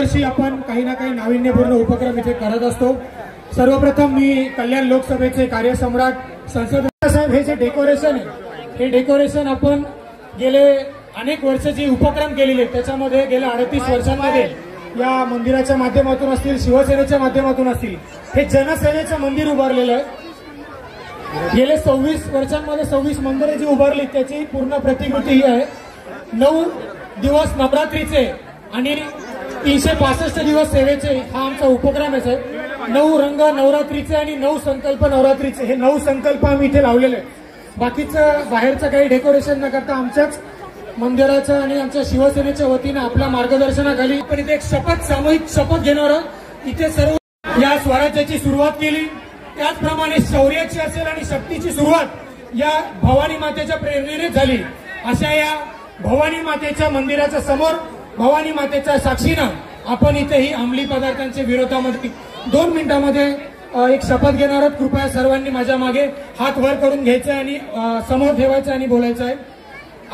दरवर्षी आपण काही ना काही नाविन्यपूर्ण उपक्रम इथे करत असतो। सर्वप्रथम मी कल्याण लोकसभेचे कार्यसम्राट संसद साहेब हे जे डेकोरेशन आहे हे डेकोरेशन आपण गेले अनेक वर्ष जे उपक्रम केलेले त्याच्यामध्ये गेल्या 38 वर्षांमध्ये या मंदिराच्या माध्यमातून असतील शिवसेनेच्या माध्यमातून असतील हे जनसेवेचं मंदिर उभारलेलं आहे। गेले 26 वर्षांमध्ये 26 मंदिरे जी उभारली त्याची पूर्ण प्रतिकृती ही आहे। 9 दिवस नवरात्रीचे आणि 365 दिवस सेवेचे हा आमचा उपक्रम आहे। 9 रंग नवरात्रीचे आणि 9 संकल्प नवरात्रीचे हे 9 संकल्प आम्ही इथे लावलेले आहेत। बाकीचं बाहेरचं काही डेकोरेशन न करता आमच्याच मंदिराचं आणि आमच्या शिवसेनेच्या वतीने आपल्या मार्गदर्शनाखाली पण इथे एक सामूहिक शपथ घेणार इथे सर्व या स्वराज्याची सुरुवात केली। त्याचप्रमाणे शौर्याची असेल आणि शक्तीची सुरुवात या भवानी मातेच्या प्रेरणेने झाली। अशा या भवानी मातेच्या मंदिराच्या समोर भवानी मातेच्या साक्षीनं आपण इथे ही अंमली पदार्थांच्या विरोधामध्ये 2 मिनिटांमध्ये एक शपथ घेणार आहोत। कृपया सर्वांनी माझ्या मागे हात वर करून घ्यायचे आणि समोर ठेवायचं आणि बोलायचं आहे।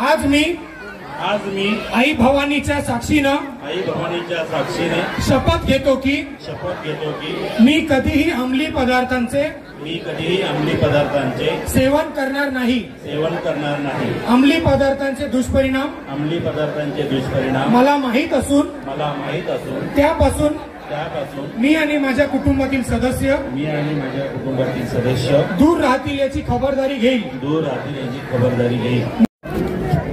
आज मी आई भवानीच्या साक्षीने शपथ घेतो की मी कधीही अंमली पदार्थांचे सेवन करणार नाही। अंमली पदार्थांचे दुष्परिणाम मला माहित असून त्यापासून मी आणि माझ्या कुटुंबातील सदस्य दूर राहतील याची खबरदारी घेईल।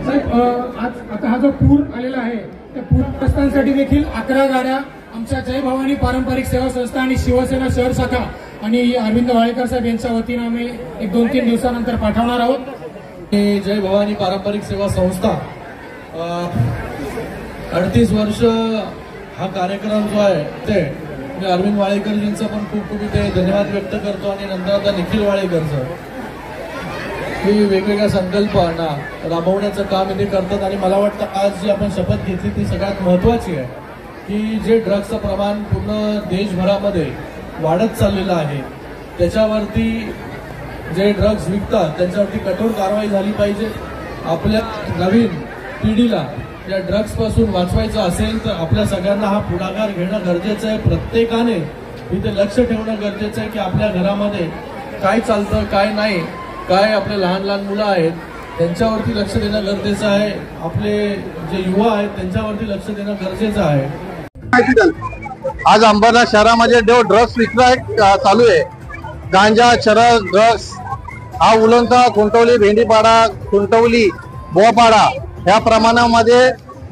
आज आता हा जो पूर आलेला आहे त्या पूरग्रस्तांसाठी देखील 11 गाड्या आमच्या जय भवानी पारंपरिक सेवा संस्था आणि शिवसेना शहर शाखा आणि अरविंद वाळेकर साहेब यांच्या वतीने आम्ही 1-2-3 दिवसानंतर पाठवणार आहोत। जय भवानी पारंपरिक सेवा संस्था 38 वर्ष हा कार्यक्रम जो आहे ते मी अरविंद वाळेकरजींचा पण खूप इथे धन्यवाद व्यक्त करतो आणि नंतर आता निखिल वाळेकरचं हे वेगवेगळ्या संकल्पना राबवण्याचं काम इथे करतात। आणि मला वाटतं आज जी आपण शपथ घेतली ती सगळ्यात महत्त्वाची आहे की जे ड्रग्सचं प्रमाण पूर्ण देशभरामध्ये वाढत चाललेलं आहे त्याच्यावरती जे ड्रग्स विकतात त्यांच्यावरती कठोर कारवाई झाली पाहिजे। आपल्या नवीन पिढीला या ड्रग्सपासून वाचवायचं असेल तर आपल्या सगळ्यांना हा पुढाकार घेणं गरजेचं आहे। प्रत्येकाने इथे लक्ष ठेवणं गरजेचं आहे की आपल्या घरामध्ये काय चालतं काय नाही, काय आपले लहान लहान मुलं आहेत त्यांच्यावरती लक्ष देणं गरजेचं आहे। आपले जे युवा आहेत त्यांच्यावरती लक्ष देणं गरजेचं आहे। आज अंबरनाथ शहरामध्ये जो ड्रग्स विक्रय चालू आहे गांजा चरस ड्रग्स हा उलंसा खुंटवली भेंडीपाडा खुंटवली बोपाडा या प्रमाणामध्ये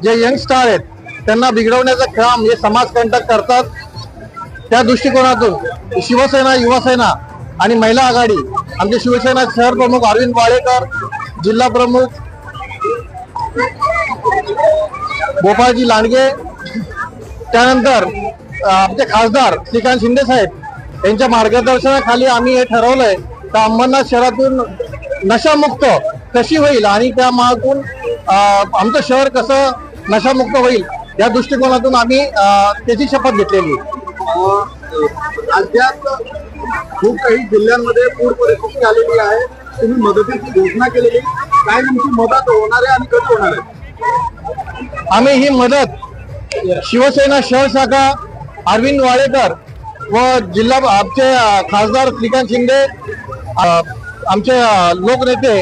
जे यंगस्टार आहेत त्यांना बिघडवण्याचं काम हे समाजकंटक करतात। त्या दृष्टिकोनातून शिवसेना युवासेना आणि महिला आघाडी आमचे शिवसेना शहर प्रमुख अरविंद वाळेकर, जिल्हा प्रमुख गोपाळजी लांडगे, त्यानंतर आमचे खासदार श्रीकांत शिंदे साहेब यांच्या मार्गदर्शनाखाली आम्ही हे ठरवलंय तर अंबरनाथ शहरातून नशामुक्त कशी होईल आणि त्या मागून आमचं शहर कसं नशामुक्त होईल या दृष्टिकोनातून आम्ही त्याची शपथ घेतलेली। राज्यात खूप काही जिल्ह्यांमध्ये पूर परिस्थिती आलेली आहे, तुम्ही मदतीची घोषणा केलेली, काय नेमकी मदत होणार आहे आणि कधी होणार आहे? आम्ही ही मदत शिवसेना शहर शाखा अरविंद वाळेकर व जिल्हा आमचे खासदार श्रीकांत शिंदे आमचे लोकनेते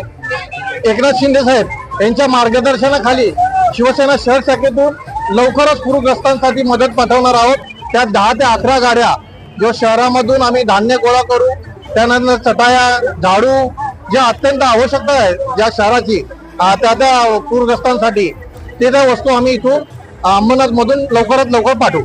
एकनाथ शिंदे साहेब यांच्या मार्गदर्शनाखाली शिवसेना शहर शाखेतून लवकरच पूरग्रस्तांसाठी मदत पाठवणार आहोत। त्या 10 ते 11 गाड्या जो शहरामधून आम्ही धान्य गोळा करू, त्यानंतर चटाया झाडू जे अत्यंत आवश्यकता आहे ज्या शहराची त्या पूरग्रस्तांसाठी ते त्या वस्तू आम्ही इथून अंबरनाथ मधून लवकरात लवकर पाठवू।